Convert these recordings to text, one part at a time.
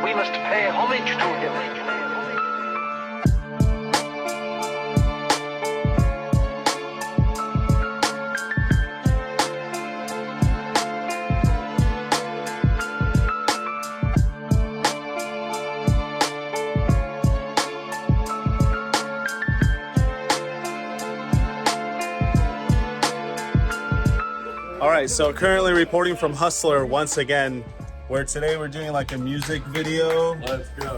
we must pay homage to him. All right, so currently reporting from Hustler once again, where today we're doing like a music video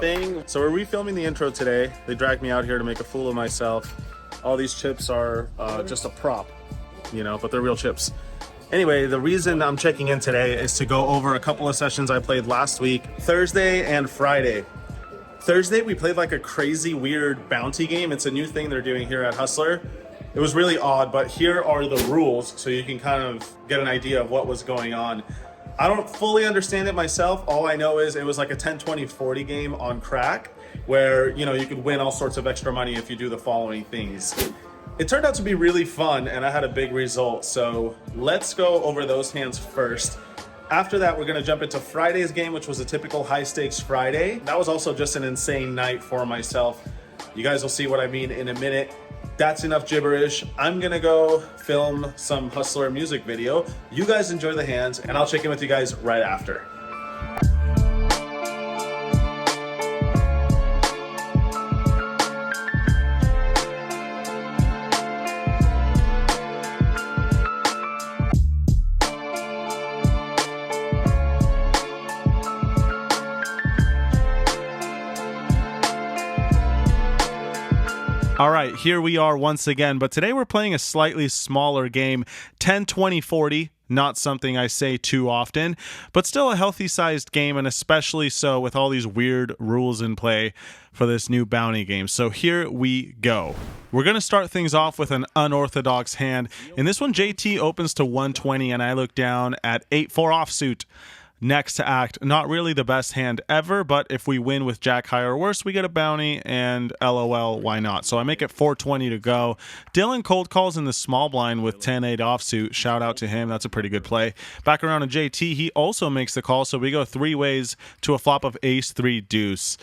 thing. So we're refilming the intro today. They dragged me out here to make a fool of myself. All these chips are just a prop, you know, but they're real chips. Anyway, the reason I'm checking in today is to go over a couple of sessions I played last week, Thursday and Friday. Thursday, we played like a crazy, weird bounty game. It's a new thing they're doing here at Hustler. It was really odd, but here are the rules so you can kind of get an idea of what was going on. I don't fully understand it myself. All I know is it was like a 10, 20, 40 game on crack where, you know, you could win all sorts of extra money if you do the following things. It turned out to be really fun and I had a big result. So let's go over those hands first. After that, we're gonna jump into Friday's game, which was a typical high stakes Friday. That was also just an insane night for myself. You guys will see what I mean in a minute. That's enough gibberish. I'm gonna go film some Hustler music video. You guys enjoy the hands and I'll check in with you guys right after. All right, here we are once again, but today we're playing a slightly smaller game, 10, 20, 40, not something I say too often, but still a healthy-sized game, and especially so with all these weird rules in play for this new bounty game. So here we go. We're going to start things off with an unorthodox hand. In this one, JT opens to 120, and I look down at 8-4 offsuit. Next to act, not really the best hand ever, but if we win with jack high or worse, we get a bounty, and LOL, why not? So I make it 420 to go. Dylan cold calls in the small blind with 10-8 offsuit. Shout out to him. That's a pretty good play. Back around to JT, he also makes the call, so we go three ways to a flop of ace-3 deuce.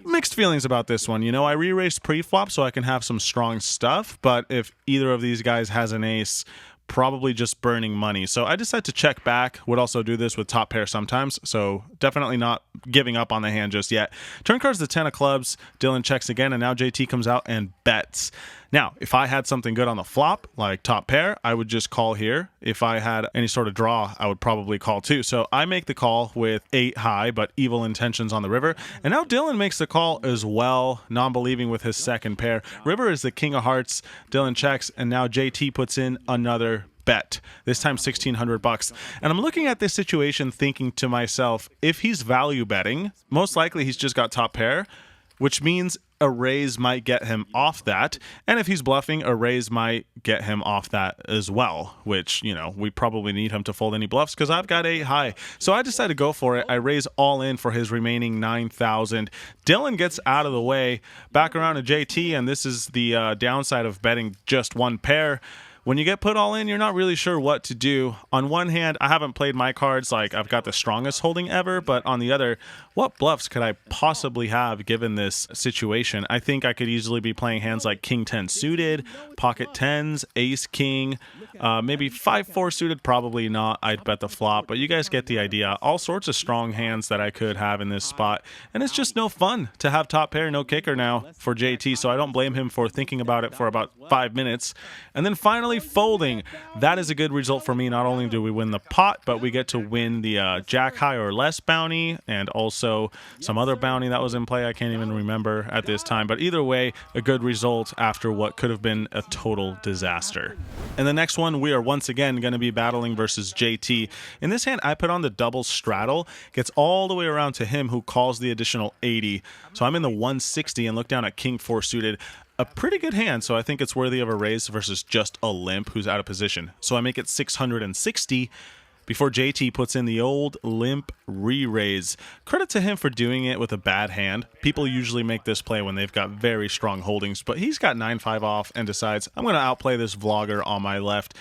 Mixed feelings about this one. You know, I re-raced pre-flop so I can have some strong stuff, but if either of these guys has an ace, probably just burning money. So I decided to check back. Would also do this with top pair sometimes, so definitely not giving up on the hand just yet. Turn card's the 10 of clubs. Dylan checks again, and now JT comes out and bets. Now, if I had something good on the flop, like top pair, I would just call here. If I had any sort of draw, I would probably call too. So I make the call with 8 high, but evil intentions on the river. And now Dylan makes the call as well, non-believing with his second pair. River is the king of hearts. Dylan checks, and now JT puts in another bet, this time $1,600. And I'm looking at this situation thinking to myself, if he's value betting, most likely he's just got top pair, which means a raise might get him off that. And if he's bluffing, a raise might get him off that as well, which, you know, we probably need him to fold any bluffs because I've got 8 high. So I decided to go for it. I raise all in for his remaining 9,000. Dylan gets out of the way. Back around to JT, and this is the downside of betting just one pair. When you get put all in, you're not really sure what to do. On one hand, I haven't played my cards like I've got the strongest holding ever, but on the other, what bluffs could I possibly have given this situation? I think I could easily be playing hands like King 10 suited, pocket 10s, ace king, maybe 5-4 suited, probably not. I'd bet the flop, but you guys get the idea. All sorts of strong hands that I could have in this spot, and it's just no fun to have top pair, no kicker now for JT, so I don't blame him for thinking about it for about 5 minutes. And then finally, folding. That is a good result for me. Not only do we win the pot, but we get to win the jack high or less bounty, and also some other bounty that was in play. I can't even remember at this time, but either way, a good result after what could have been a total disaster. In the next one, we are once again going to be battling versus JT. In this hand, I put on the double straddle, gets all the way around to him, who calls the additional 80. So I'm in the 160 and look down at King 4 suited. A pretty good hand, so I think it's worthy of a raise versus just a limp who's out of position. So I make it 660 before JT puts in the old limp re-raise. Credit to him for doing it with a bad hand. People usually make this play when they've got very strong holdings, but he's got 9-5 off and decides, I'm going to outplay this vlogger on my left.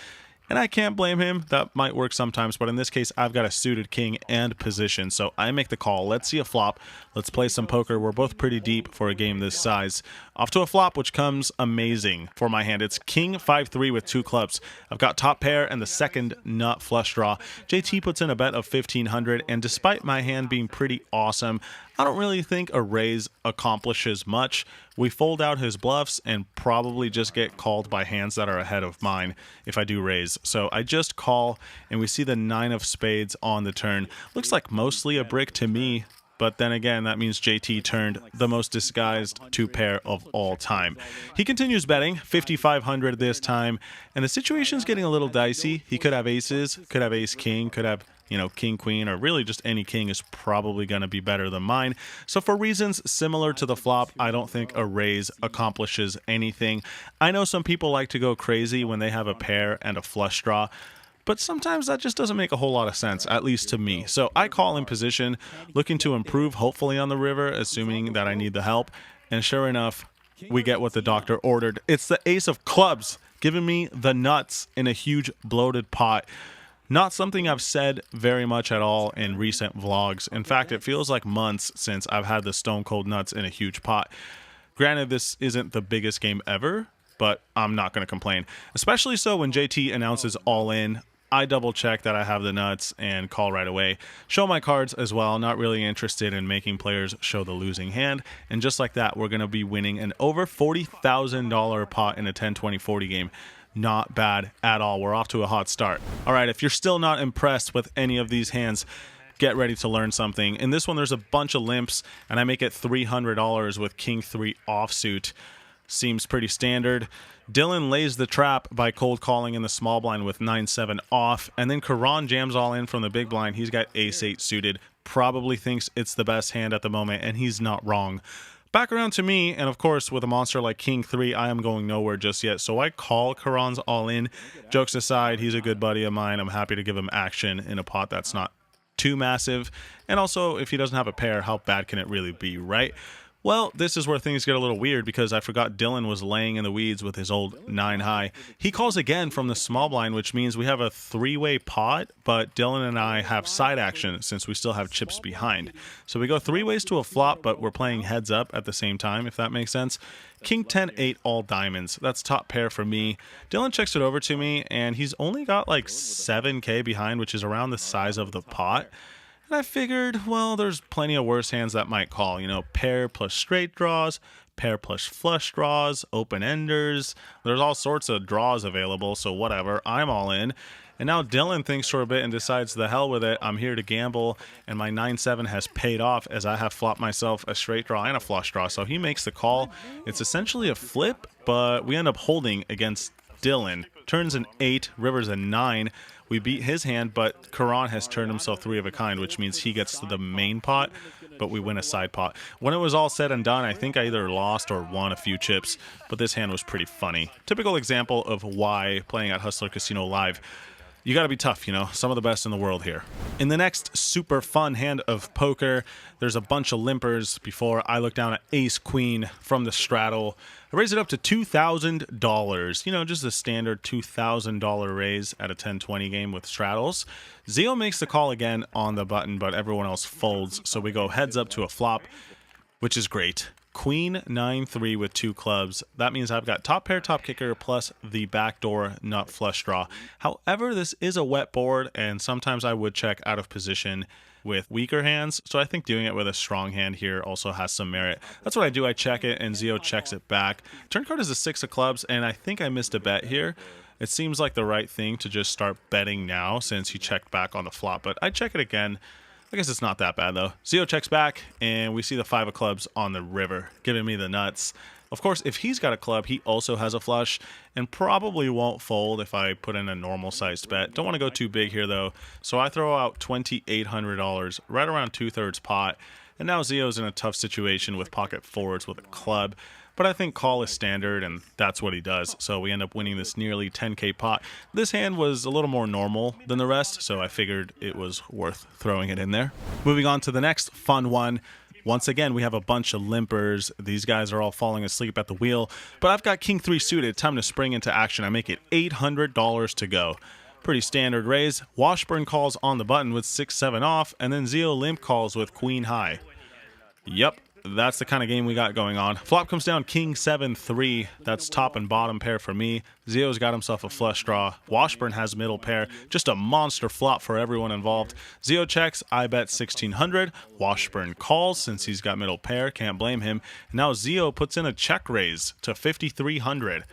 And I can't blame him. That might work sometimes, but in this case, I've got a suited king and position, so I make the call. Let's see a flop. Let's play some poker. We're both pretty deep for a game this size. Off to a flop, which comes amazing for my hand. It's king 5-3 with 2 clubs. I've got top pair and the second nut flush draw. JT puts in a bet of 1,500, and despite my hand being pretty awesome, I don't really think a raise accomplishes much. We fold out his bluffs and probably just get called by hands that are ahead of mine if I do raise. So I just call, and we see the 9 of spades on the turn. Looks like mostly a brick to me, but then again, that means JT turned the most disguised 2 pair of all time. He continues betting, 5,500 this time, and the situation's getting a little dicey. He could have aces, could have ace-king, could have king, queen, or really just any king is probably going to be better than mine. So for reasons similar to the flop, I don't think a raise accomplishes anything. I know some people like to go crazy when they have a pair and a flush draw, but sometimes that just doesn't make a whole lot of sense, at least to me. So I call in position, looking to improve, hopefully on the river, assuming that I need the help. And sure enough, we get what the doctor ordered. It's the ace of clubs, giving me the nuts in a huge bloated pot. Not something I've said very much at all in recent vlogs. In fact, it feels like months since I've had the stone cold nuts in a huge pot. Granted, this isn't the biggest game ever, but I'm not going to complain. Especially so when JT announces all in. I double check that I have the nuts and call right away. Show my cards as well, not really interested in making players show the losing hand. And just like that, we're going to be winning an over $40,000 pot in a 10-20-40 game. Not bad at all. We're off to a hot start. All right, if you're still not impressed with any of these hands, get ready to learn something. In this one, there's a bunch of limps, and I make it $300 with king 3 offsuit. Seems pretty standard. Dylan lays the trap by cold calling in the small blind with 9-7 off, and then Karan jams all in from the big blind. He's got ace-8 suited. Probably thinks it's the best hand at the moment, and he's not wrong. Back around to me, and of course, with a monster like king 3, I am going nowhere just yet, so I call Karan's all in. Jokes aside, he's a good buddy of mine. I'm happy to give him action in a pot that's not too massive. And also, if he doesn't have a pair, how bad can it really be, right? Well, this is where things get a little weird because I forgot Dylan was laying in the weeds with his old 9 high. He calls again from the small blind, which means we have a 3-way pot, but Dylan and I have side action since we still have chips behind. So we go 3 ways to a flop, but we're playing heads up at the same time, if that makes sense. King 10-8 all diamonds. That's top pair for me. Dylan checks it over to me, and he's only got like 7K behind, which is around the size of the pot. And I figured, well, there's plenty of worse hands that might call. Pair plus straight draws, pair plus flush draws, open-enders. There's all sorts of draws available, so whatever. I'm all in. And now Dylan thinks for a bit and decides the hell with it. I'm here to gamble, and my 9-7 has paid off as I have flopped myself a straight draw and a flush draw. So he makes the call. It's essentially a flip, but we end up holding against Dylan. Turns an 8, river's a 9. We beat his hand, but Karan has turned himself 3 of a kind, which means he gets to the main pot, but we win a side pot. When it was all said and done, I think I either lost or won a few chips, but this hand was pretty funny. Typical example of why playing at Hustler Casino Live, you got to be tough, some of the best in the world here. In the next super fun hand of poker, there's a bunch of limpers before I look down at ace queen from the straddle. I raise it up to $2,000, just a standard $2,000 raise at a 10-20 game with straddles. Zio makes the call again on the button, but everyone else folds, so we go heads up to a flop, which is great. Queen 9-3 with 2 clubs. That means I've got top pair, top kicker, plus the backdoor nut flush draw. However, this is a wet board, and sometimes I would check out of position with weaker hands, so I think doing it with a strong hand here also has some merit. That's what I do. I check it, and Zio checks it back. Turn card is a 6 of clubs, and I think I missed a bet here. It seems like the right thing to just start betting now since he checked back on the flop, but I check it again. I guess it's not that bad, though. Zio checks back, and we see the 5 of clubs on the river, giving me the nuts. Of course, if he's got a club, he also has a flush, and probably won't fold if I put in a normal-sized bet. Don't want to go too big here, though, so I throw out $2,800, right around 2/3 pot, and now Zio's in a tough situation with pocket forwards with a club. But I think call is standard, and that's what he does. So we end up winning this nearly 10K pot. This hand was a little more normal than the rest, so I figured it was worth throwing it in there. Moving on to the next fun one. Once again, we have a bunch of limpers. These guys are all falling asleep at the wheel, but I've got king 3 suited. Time to spring into action. I make it $800 to go. Pretty standard raise. Washburn calls on the button with 6-7 off, and then Zio limp calls with queen high. Yep, that's the kind of game we got going on. Flop comes down king 7-3. That's top and bottom pair for me. Zio's got himself a flush draw. Washburn has middle pair. Just a monster flop for everyone involved. Zio checks. I bet 1600. Washburn calls since he's got middle pair. Can't blame him. Now Zio puts in a check raise to 5300.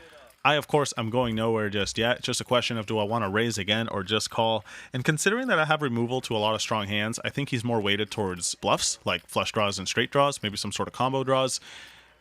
I, of course, I'm going nowhere just yet. It's just a question of do I want to raise again or just call. And considering that I have removal to a lot of strong hands, I think he's more weighted towards bluffs, like flush draws and straight draws, maybe some sort of combo draws.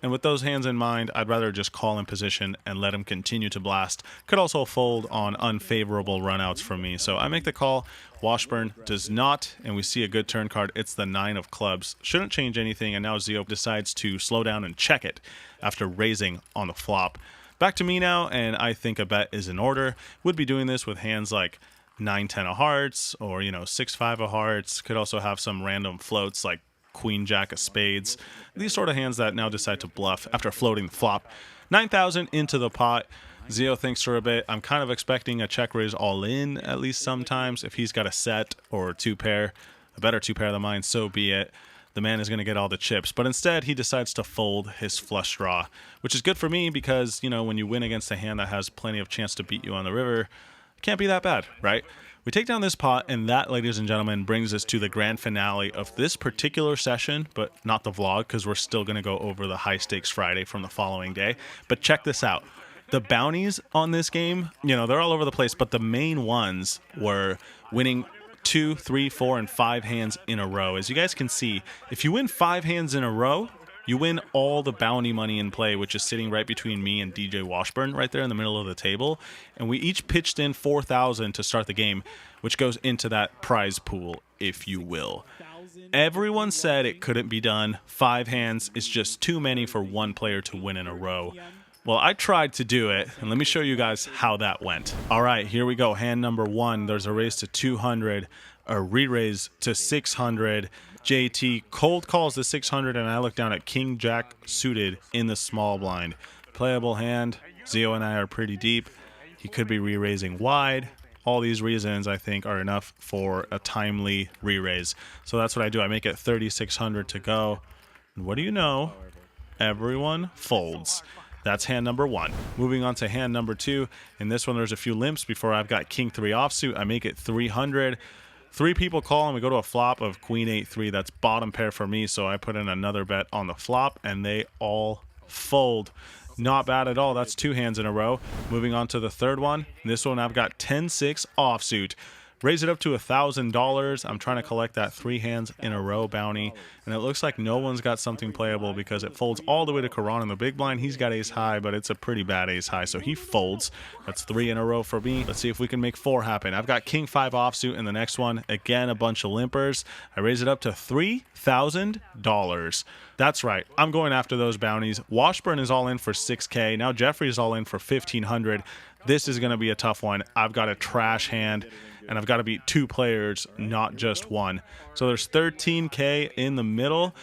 And with those hands in mind, I'd rather just call in position and let him continue to blast. Could also fold on unfavorable runouts from me. So I make the call. Washburn does not, and we see a good turn card. It's the 9 of clubs. Shouldn't change anything, and now Zio decides to slow down and check it after raising on the flop. Back to me now, and I think a bet is in order. Would be doing this with hands like 9-10 of hearts, or 6-5 of hearts. Could also have some random floats like Queen Jack of spades. These sort of hands that now decide to bluff after floating the flop. 9,000 into the pot. Zio thinks for a bit. I'm kind of expecting a check raise all in at least sometimes. If he's got a set or two pair, a better two pair than mine, so be it. The man is going to get all the chips. But instead, he decides to fold his flush draw, which is good for me because, when you win against a hand that has plenty of chance to beat you on the river, it can't be that bad, right? We take down this pot, and that, ladies and gentlemen, brings us to the grand finale of this particular session, but not the vlog because we're still going to go over the high stakes Friday from the following day. But check this out. The bounties on this game, they're all over the place, but the main ones were winning 2, 3, 4, and 5 hands in a row. As you guys can see, if you win 5 hands in a row, you win all the bounty money in play, which is sitting right between me and DJ Washburn right there in the middle of the table. And we each pitched in 4,000 to start the game, which goes into that prize pool, if you will. Everyone said it couldn't be done. 5 hands is just too many for one player to win in a row. Well, I tried to do it, and let me show you guys how that went. All right, here we go. Hand number 1, there's a raise to 200, a re-raise to 600. JT cold calls the 600, and I look down at King Jack suited in the small blind. Playable hand. Zio and I are pretty deep. He could be re-raising wide. All these reasons, I think, are enough for a timely re-raise. So that's what I do. I make it 3,600 to go. And what do you know? Everyone folds. That's hand number 1. Moving on to hand number 2. In this one, there's a few limps before I've got king 3 offsuit. I make it 300. 3 people call, and we go to a flop of queen 8-3. That's bottom pair for me, so I put in another bet on the flop, and they all fold. Not bad at all. That's 2 hands in a row. Moving on to the third one. This one, I've got 10-6 offsuit. Raise it up to $1,000. I'm trying to collect that 3 hands in a row bounty, and it looks like no one's got something playable because it folds all the way to Karan in the big blind. He's got ace high, but it's a pretty bad ace high, so he folds. That's 3 in a row for me. Let's see if we can make 4 happen. I've got king 5 offsuit in the next one. Again, a bunch of limpers. I raise it up to $3,000. That's right. I'm going after those bounties. Washburn is all in for 6K. Now Jeffrey is all in for 1,500. This is going to be a tough one. I've got a trash hand, and I've got to beat 2 players, not just one. So there's 13K in the middle.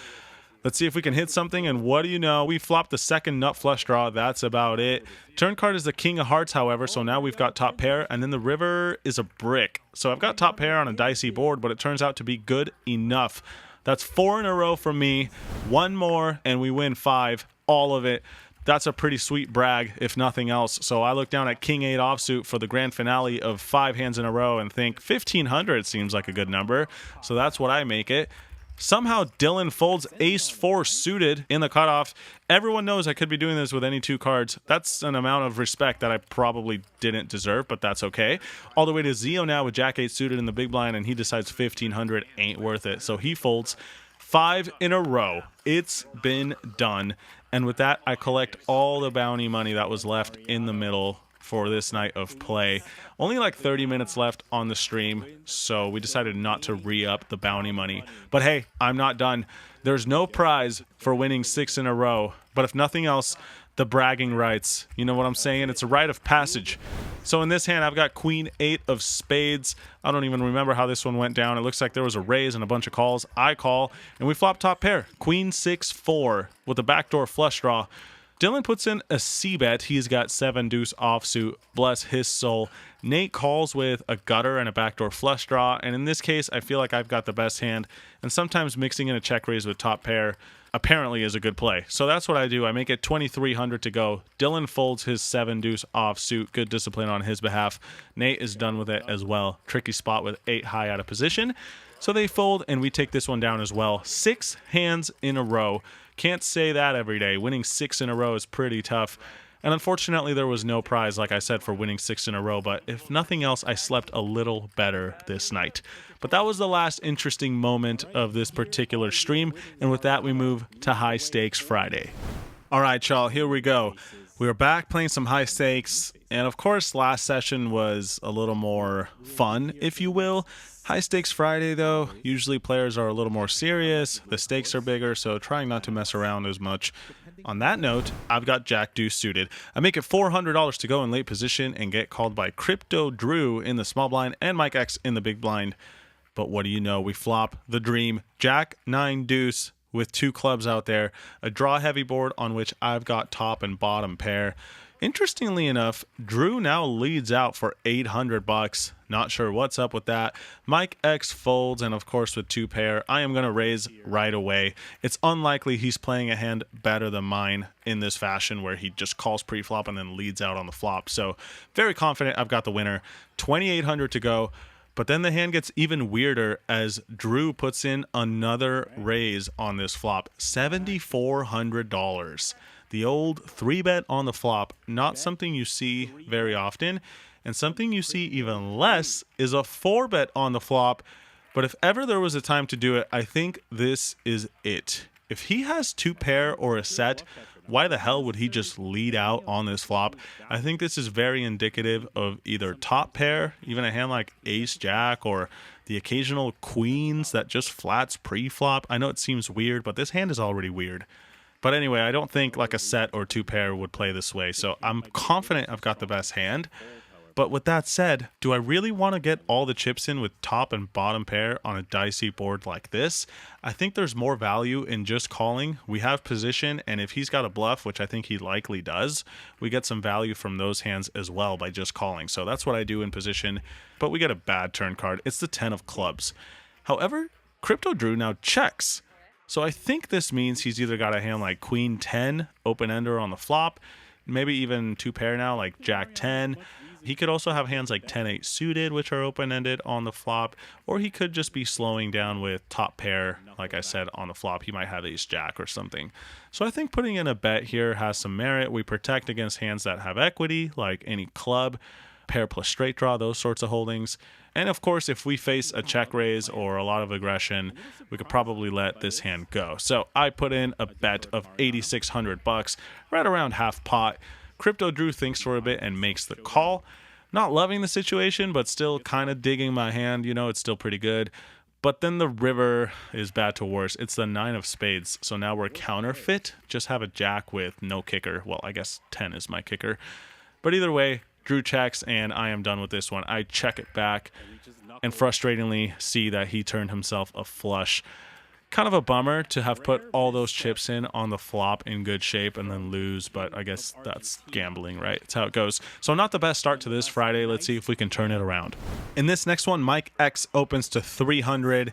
Let's see if we can hit something, and what do you know? We flopped the second nut flush draw. That's about it. Turn card is the king of hearts, however, so now we've got top pair, and then the river is a brick. So I've got top pair on a dicey board, but it turns out to be good enough. That's 4 in a row for me. 1 more, and we win 5, all of it. That's a pretty sweet brag, if nothing else. So I look down at king 8 offsuit for the grand finale of 5 hands in a row and think 1,500 seems like a good number. So that's what I make it. Somehow Dylan folds ace 4 suited in the cutoff. Everyone knows I could be doing this with any 2 cards. That's an amount of respect that I probably didn't deserve, but that's okay. All the way to Zio now with jack 8 suited in the big blind, and he decides 1,500 ain't worth it. So he folds 5 in a row. It's been done. And with that, I collect all the bounty money that was left in the middle for this night of play. Only like 30 minutes left on the stream, so we decided not to re-up the bounty money. But hey, I'm not done. There's no prize for winning 6 in a row, but if nothing else, the bragging rights. You know what I'm saying? It's a rite of passage. So in this hand, I've got queen 8 of spades. I don't even remember how this one went down. It looks like there was a raise and a bunch of calls. I call, and we flop top pair. Queen 6-4 with a backdoor flush draw. Dylan puts in a c-bet. He's got 7 deuce offsuit. Bless his soul. Nate calls with a gutter and a backdoor flush draw. And in this case, I feel like I've got the best hand. And sometimes mixing in a check raise with top pair apparently is a good play. So that's what I do. I make it 2,300 to go. Dylan folds his 7 deuce offsuit. Good discipline on his behalf. Nate is done with it as well. Tricky spot with 8 high out of position. So they fold, and we take this one down as well. 6 hands in a row. Can't say that every day. Winning 6 in a row is pretty tough. And unfortunately, there was no prize, like I said, for winning 6 in a row. But if nothing else, I slept a little better this night. But that was the last interesting moment of this particular stream. And with that, we move to High Stakes Friday. All right, y'all, here we go. We were back playing some high stakes. And of course, last session was a little more fun, if you will. High Stakes Friday, though, usually players are a little more serious. The stakes are bigger, so trying not to mess around as much. On that note, I've got Jack Deuce suited. I make it $400 to go in late position and get called by Crypto Drew in the small blind and Mike X in the big blind. But what do you know? We flop the dream. Jack 9 deuce with 2 clubs out there. A draw heavy board on which I've got top and bottom pair. Interestingly enough, Drew now leads out for $800. Not sure what's up with that. Mike X folds, and of course with 2 pair, I am going to raise right away. It's unlikely he's playing a hand better than mine in this fashion where he just calls pre-flop and then leads out on the flop. So very confident I've got the winner. 2,800 to go. But then the hand gets even weirder as Drew puts in another raise on this flop. $7,400. The old 3-bet on the flop, not something you see very often. And something you see even less is a 4-bet on the flop. But if ever there was a time to do it, I think this is it. If he has 2 pair or a set, why the hell would he just lead out on this flop? I think this is very indicative of either top pair, even a hand like ace jack, or the occasional queens that just flats pre-flop. I know it seems weird, but this hand is already weird. But anyway, I don't think like a set or 2 pair would play this way. So I'm confident I've got the best hand. But with that said, do I really want to get all the chips in with top and bottom pair on a dicey board like this? I think there's more value in just calling. We have position, and if he's got a bluff, which I think he likely does, we get some value from those hands as well by just calling. So that's what I do in position, but we get a bad turn card. It's the 10 of clubs. However, Crypto Drew now checks. So I think this means he's either got a hand like Queen 10, open-ender on the flop, maybe even 2 pair now like Jack 10. He could also have hands like 10-8 suited, which are open-ended on the flop, or he could just be slowing down with top pair, like I said, on the flop. He might have ace-jack or something. So I think putting in a bet here has some merit. We protect against hands that have equity, like any club, pair plus straight draw, those sorts of holdings. And of course, if we face a check raise or a lot of aggression, we could probably let this hand go. So I put in a bet of $8,600, right around half pot. Crypto Drew thinks for a bit and makes the call. Not loving the situation, but still kind of digging my hand. You know, it's still pretty good. But then the river is bad to worse. It's the 9 of spades. So now we're counterfeit. Just have a jack with no kicker. Well, I guess 10 is my kicker. But either way, Drew checks, and I am done with this one. I check it back and frustratingly see that he turned himself a flush. Kind of a bummer to have put all those chips in on the flop in good shape and then lose, but I guess that's gambling, right? It's how it goes. So not the best start to this Friday. Let's see if we can turn it around. In this next one, Mike X opens to 300,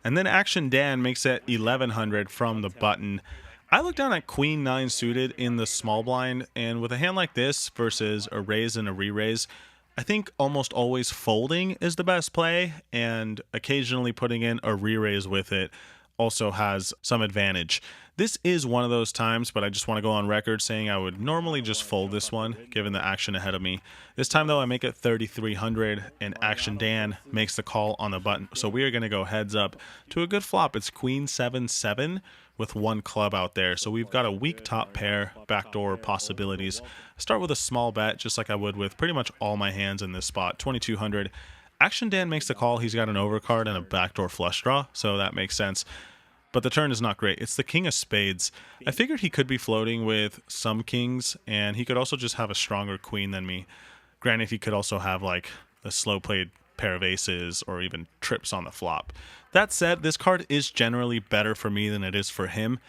and then Action Dan makes it 1,100 from the button. I look down at Queen 9 suited in the small blind, and with a hand like this versus a raise and a re-raise, I think almost always folding is the best play, and occasionally putting in a re-raise with it also has some advantage. This is one of those times, but I just want to go on record saying I would normally just fold this one, given the action ahead of me. This time, though, I make it 3,300, and Action Dan makes the call on the button. So we are going to go heads up to a good flop. It's Queen 7-7 with 1 club out there. So we've got a weak top pair, backdoor possibilities. Start with a small bet, just like I would with pretty much all my hands in this spot, 2,200. Action Dan makes the call. He's got an overcard and a backdoor flush draw, so that makes sense. but the turn is not great. It's the king of spades. I figured he could be floating with some kings, and he could also just have a stronger queen than me. Granted, he could also have like a slow played pair of aces or even trips on the flop. That said, this card is generally better for me than it is for him.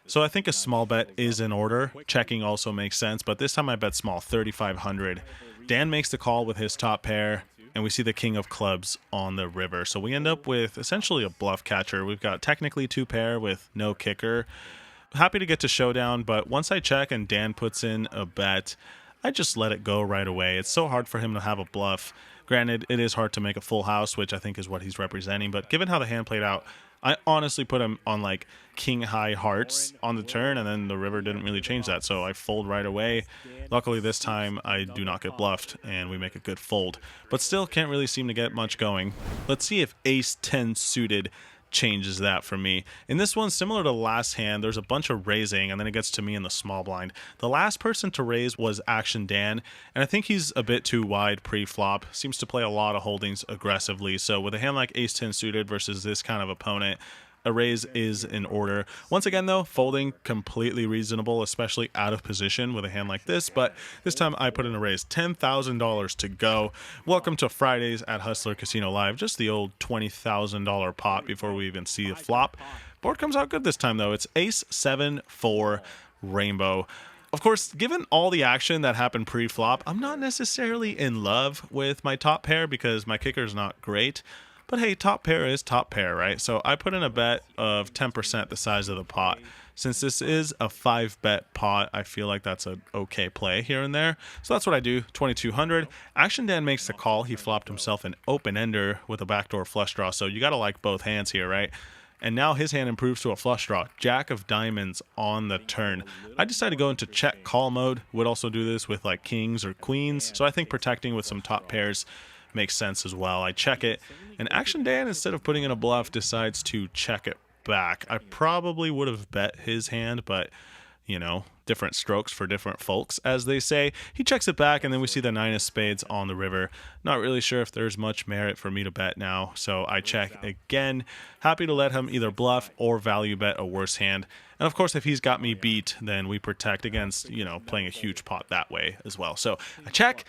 So I think a small bet is in order. Checking also makes sense, but this time I bet small, 3,500. Dan makes the call with his top pair, and we see the king of clubs on the river. So we end up with essentially a bluff catcher. We've got technically two pair with no kicker. Happy to get to showdown, but once I check and Dan puts in a bet, I just let it go right away. It's so hard for him to have a bluff. Granted, it is hard to make a full house, which I think is what he's representing, but given how the hand played out, I honestly put him on like king high hearts on the turn, and then the river didn't really change that, so I fold right away. Luckily this time I do not get bluffed and we make a good fold, but still can't really seem to get much going. Let's see if ace 10 suited changes that for me. In this one, similar to last hand, there's a bunch of raising and then it gets to me in the small blind. The last person to raise was Action Dan, and I think he's a bit too wide pre-flop. Seems to play a lot of holdings aggressively, so with a hand like ace 10 suited versus this kind of opponent, a raise is in order. Once again though, folding completely reasonable, especially out of position with a hand like this, but this time I put in a raise. $10,000 to go. Welcome to Fridays at Hustler Casino Live. Just the old $20,000 pot before we even see a flop. Board comes out good this time though. It's ace 7-4 rainbow. Of course, given all the action that happened pre-flop, I'm not necessarily in love with my top pair because my kicker is not great. But hey, top pair is top pair, right? So I put in a bet of 10% the size of the pot. Since this is a 5-bet pot, I feel like that's an okay play here and there. So that's what I do, 2,200. Action Dan makes the call. He flopped himself an open-ender with a backdoor flush draw. So you got to like both hands here, right? And now his hand improves to a flush draw. Jack of diamonds on the turn. I decided to go into check call mode. Would also do this with like kings or queens. So I think protecting with some top pairs makes sense as well. I check it, and Action Dan, instead of putting in a bluff, decides to check it back. I probably would have bet his hand, but you know, different strokes for different folks, as they say. He checks it back, and then we see the 9 of spades on the river. Not really sure if there's much merit for me to bet now, so I check again. Happy to let him either bluff or value bet a worse hand. And of course, if he's got me beat, then we protect against, you know, playing a huge pot that way as well. So I check.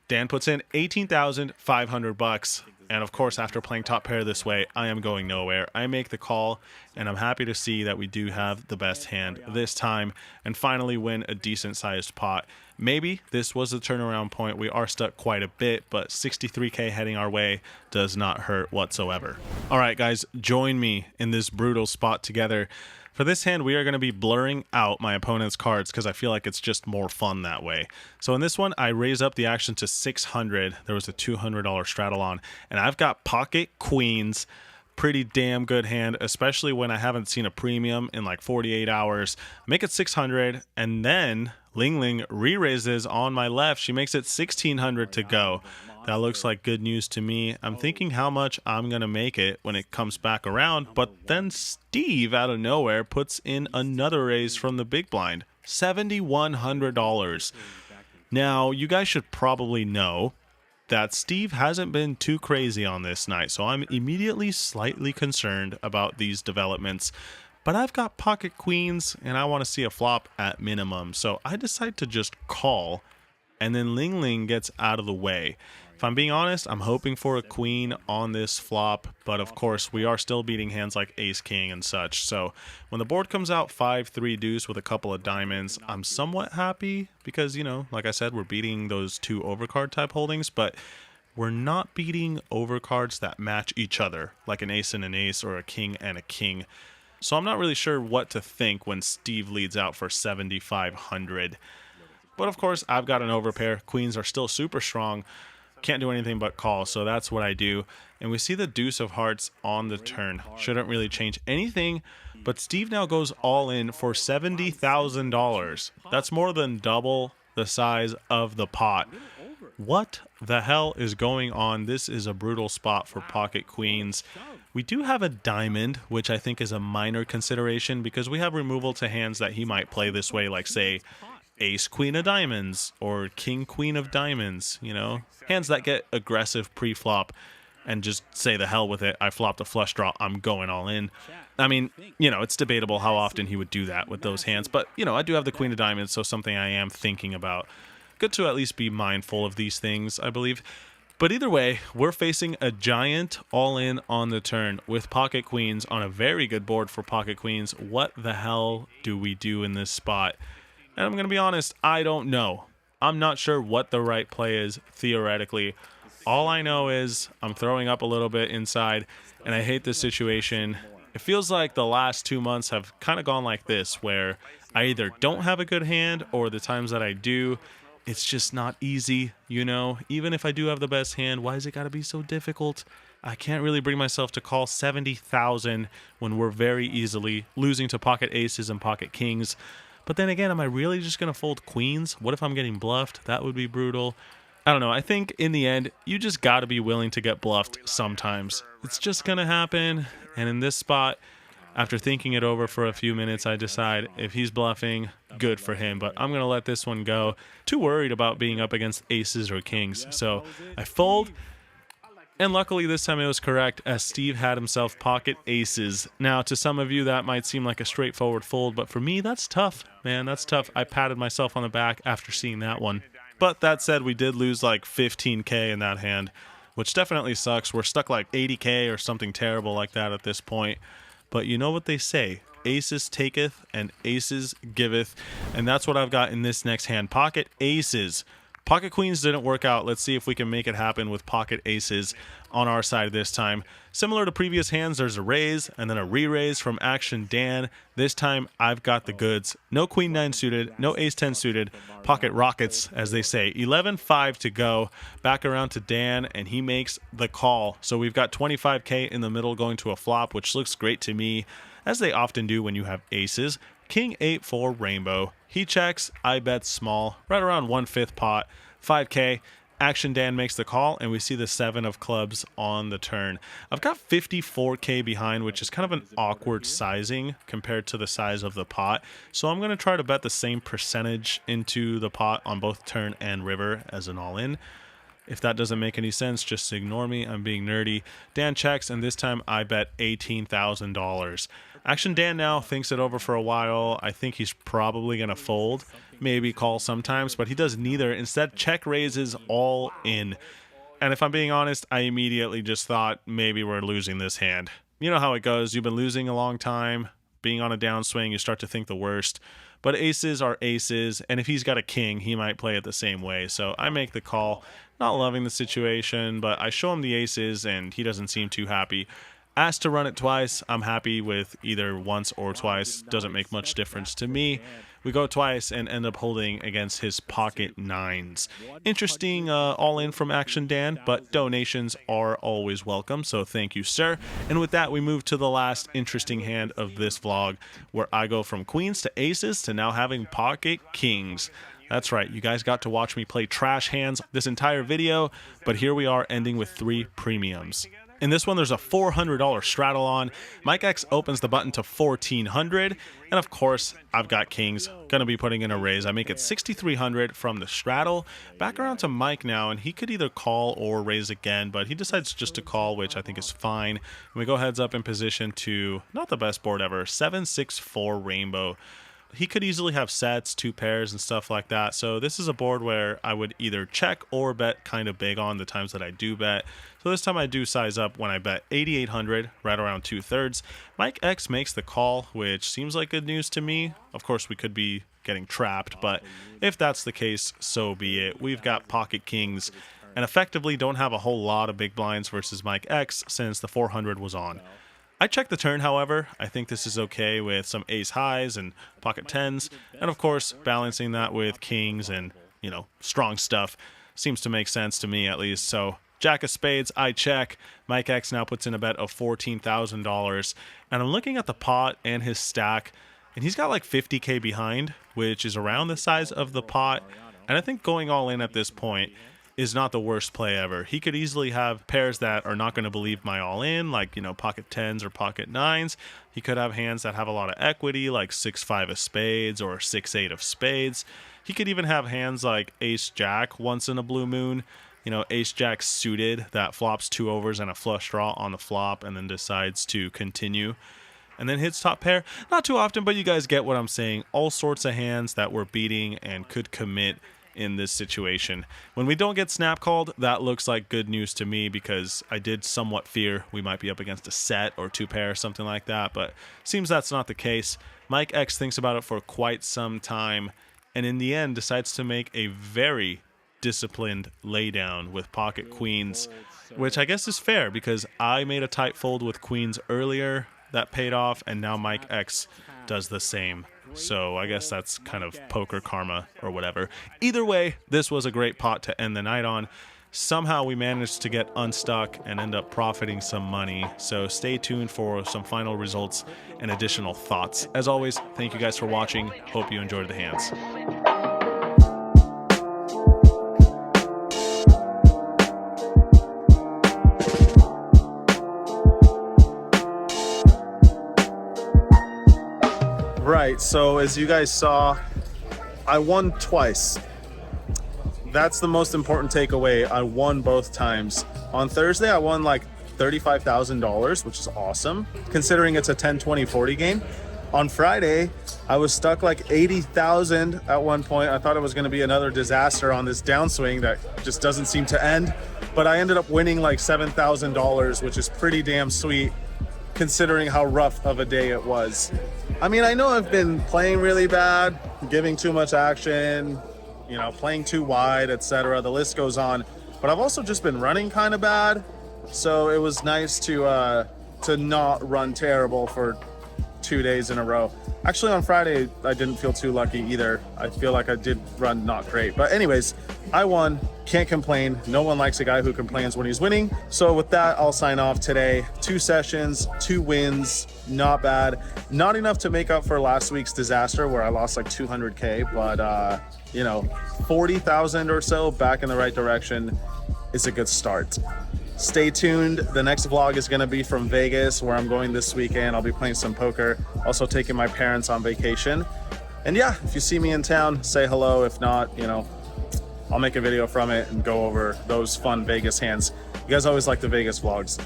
Dan puts in $18,500, and of course, after playing top pair this way, I am going nowhere. I make the call, and I'm happy to see that we do have the best hand this time, and finally win a decent-sized pot. Maybe this was the turnaround point. We are stuck quite a bit, but 63K heading our way does not hurt whatsoever. All right, guys, join me in this brutal spot together. For this hand, we are going to be blurring out my opponent's cards because I feel like it's just more fun that way. So in this one, I raise up the action to 600. There was a $200 straddle on, and I've got pocket queens. Pretty damn good hand, especially when I haven't seen a premium in like 48 hours. Make it 600, and then Ling Ling re-raises on my left. She makes it 1,600 to go. That looks like good news to me. I'm thinking how much I'm going to make it when it comes back around, but then Steve out of nowhere puts in another raise from the big blind, $7,100. Now, you guys should probably know that Steve hasn't been too crazy on this night, so I'm immediately slightly concerned about these developments. But I've got pocket queens, and I want to see a flop at minimum, so I decide to just call, and then Ling Ling gets out of the way. If I'm being honest, I'm hoping for a queen on this flop, but of course we are still beating hands like ace king and such. So when the board comes out 5-3 deuce with a couple of diamonds, I'm somewhat happy because, you know, like I said, we're beating those two overcard type holdings, but we're not beating overcards that match each other, like an ace and an ace or a king and a king. So I'm not really sure what to think when Steve leads out for 7,500. But of course, I've got an overpair. Queens are still super strong. Can't do anything but call, so that's what I do. And we see the deuce of hearts on the turn. Shouldn't really change anything, but Steve now goes all in for $70,000. That's more than double the size of the pot. What the hell is going on? This is a brutal spot for pocket queens. We do have a diamond, which I think is a minor consideration because we have removal to hands that he might play this way, like say ace queen of diamonds or king queen of diamonds, you know, hands that get aggressive pre-flop. and just say the hell with it. I flopped a flush draw. I'm going all in. I mean, it's debatable how often he would do that with those hands, but, I do have the queen of diamonds, so something I am thinking about. Good to at least be mindful of these things, I believe. But either way, we're facing a giant all-in on the turn with pocket queens on a very good board for pocket queens. What the hell do we do in this spot? And I'm going to be honest, I don't know. I'm not sure what the right play is theoretically. All I know is I'm throwing up a little bit inside, and I hate this situation. It feels like the last 2 months have kind of gone like this, where I either don't have a good hand, or the times that I do, it's just not easy, Even if I do have the best hand, why is it got to be so difficult? I can't really bring myself to call 70,000 when we're very easily losing to pocket aces and pocket kings. But then again, am I really just going to fold queens? What if I'm getting bluffed? That would be brutal. I don't know. I think in the end, you just got to be willing to get bluffed sometimes. It's just going to happen. And in this spot, after thinking it over for a few minutes, I decide if he's bluffing, good for him. But I'm going to let this one go. Too worried about being up against aces or kings. So I fold. And luckily this time it was correct, as Steve had himself pocket aces. Now, to some of you, that might seem like a straightforward fold, but for me, that's tough, man. That's tough. I patted myself on the back after seeing that one. But that said, we did lose like 15K in that hand, which definitely sucks. We're stuck like 80K or something terrible like that at this point. But you know what they say, aces taketh and aces giveth. And that's what I've got in this next hand, pocket aces. Pocket queens didn't work out. Let's see if we can make it happen with pocket aces on our side this time. Similar to previous hands, there's a raise and then a re-raise from Action Dan. This time, I've got the goods. No queen 9 suited, no ace 10 suited. Pocket rockets, as they say. 11-5 to go. Back around to Dan, and he makes the call. So we've got 25K in the middle going to a flop, which looks great to me, as they often do when you have aces. King 8 for rainbow. He checks, I bet small, right around 1/5 pot, 5K. Action Dan makes the call, and we see the 7 of clubs on the turn. I've got 54K behind, which is kind of an awkward sizing compared to the size of the pot. So I'm going to try to bet the same percentage into the pot on both turn and river as an all-in. If that doesn't make any sense, just ignore me. I'm being nerdy. Dan checks, and this time I bet $18,000. Action Dan now thinks it over for a while. I think he's probably going to fold, maybe call sometimes, but he does neither. Instead, check raises all in. And if I'm being honest, I immediately just thought maybe we're losing this hand. You know how it goes. You've been losing a long time. Being on a downswing, you start to think the worst. But aces are aces, and if he's got a king, he might play it the same way. So I make the call. Not loving the situation, but I show him the aces, and he doesn't seem too happy. Asked to run it twice. I'm happy with either once or twice. Doesn't make much difference to me. We go twice and end up holding against his pocket 9s. Interesting all-in from Action Dan, but donations are always welcome, so thank you, sir. And with that, we move to the last interesting hand of this vlog, where I go from queens to aces to now having pocket kings. That's right, you guys got to watch me play trash hands this entire video, but here we are ending with 3 premiums. In this one, there's a $400 straddle on. Mike X opens the button to $1,400. And of course, I've got kings. Gonna be putting in a raise. I make it $6,300 from the straddle. Back around to Mike now, and he could either call or raise again, but he decides just to call, which I think is fine. And we go heads up in position to, not the best board ever, 7-6-4 rainbow. He could easily have sets, 2 pairs, and stuff like that. So this is a board where I would either check or bet kind of big on the times that I do bet. So this time I do size up when I bet 8,800, right around 2/3. Mike X makes the call, which seems like good news to me. Of course, we could be getting trapped, but if that's the case, so be it. We've got pocket kings and effectively don't have a whole lot of big blinds versus Mike X since the 400 was on. I check the turn, however. I think this is okay with some ace highs and pocket 10s. And of course, balancing that with kings and, strong stuff seems to make sense to me at least. So jack of spades, I check. Mike X now puts in a bet of $14,000. And I'm looking at the pot and his stack, and he's got like 50K behind, which is around the size of the pot. And I think going all in at this point is not the worst play ever. He could easily have pairs that are not going to believe my all-in, like, pocket 10s or pocket 9s. He could have hands that have a lot of equity, like 6-5 of spades or 6-8 of spades. He could even have hands like ace-jack once in a blue moon. you know, ace jack suited that flops 2 overs and a flush draw on the flop and then decides to continue and then hits top pair. Not too often, but you guys get what I'm saying. All sorts of hands that we're beating and could commit in this situation. When we don't get snap called, that looks like good news to me, because I did somewhat fear we might be up against a set or 2 pair or something like that, but seems that's not the case. Mike X thinks about it for quite some time and in the end decides to make a very disciplined laydown with pocket queens, which I guess is fair because I made a tight fold with queens earlier that paid off, and now Mike X does the same. So I guess that's kind of poker karma or whatever. Either way, this was a great pot to end the night on. Somehow we managed to get unstuck and end up profiting some money. So stay tuned for some final results and additional thoughts. As always, thank you guys for watching. Hope you enjoyed the hands. Right, so as you guys saw, I won twice. That's the most important takeaway. I won both times. On Thursday, I won like $35,000, which is awesome, considering it's a 10-20-40 game. On Friday, I was stuck like 80,000 at one point. I thought it was going to be another disaster on this downswing that just doesn't seem to end. But I ended up winning like $7,000, which is pretty damn sweet, considering how rough of a day it was. I mean, I know I've been playing really bad, giving too much action, you know, playing too wide, etc. The list goes on. But I've also just been running kind of bad. So it was nice to not run terrible for 2 days in a row. Actually, on Friday, I didn't feel too lucky either. I feel like I did run not great. But anyways, I won. Can't complain. No one likes a guy who complains when he's winning. So with that, I'll sign off today. 2 sessions, 2 wins. Not bad. Not enough to make up for last week's disaster where I lost like 200K. But, you know, 40,000 or so back in the right direction is a good start. Stay tuned. The next vlog is going to be from Vegas, where I'm going this weekend. I'll be playing some poker, also taking my parents on vacation. And yeah, if you see me in town, say hello. If not, you know, I'll make a video from it and go over those fun Vegas hands. You guys always like the Vegas vlogs.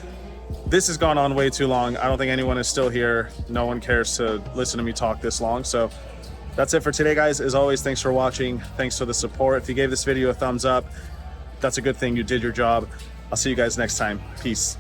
This has gone on way too long. I don't think anyone is still here. No one cares to listen to me talk this long. So that's it for today, guys. As always, thanks for watching. Thanks for the support. If you gave this video a thumbs up, that's a good thing. You did your job. I'll see you guys next time. Peace.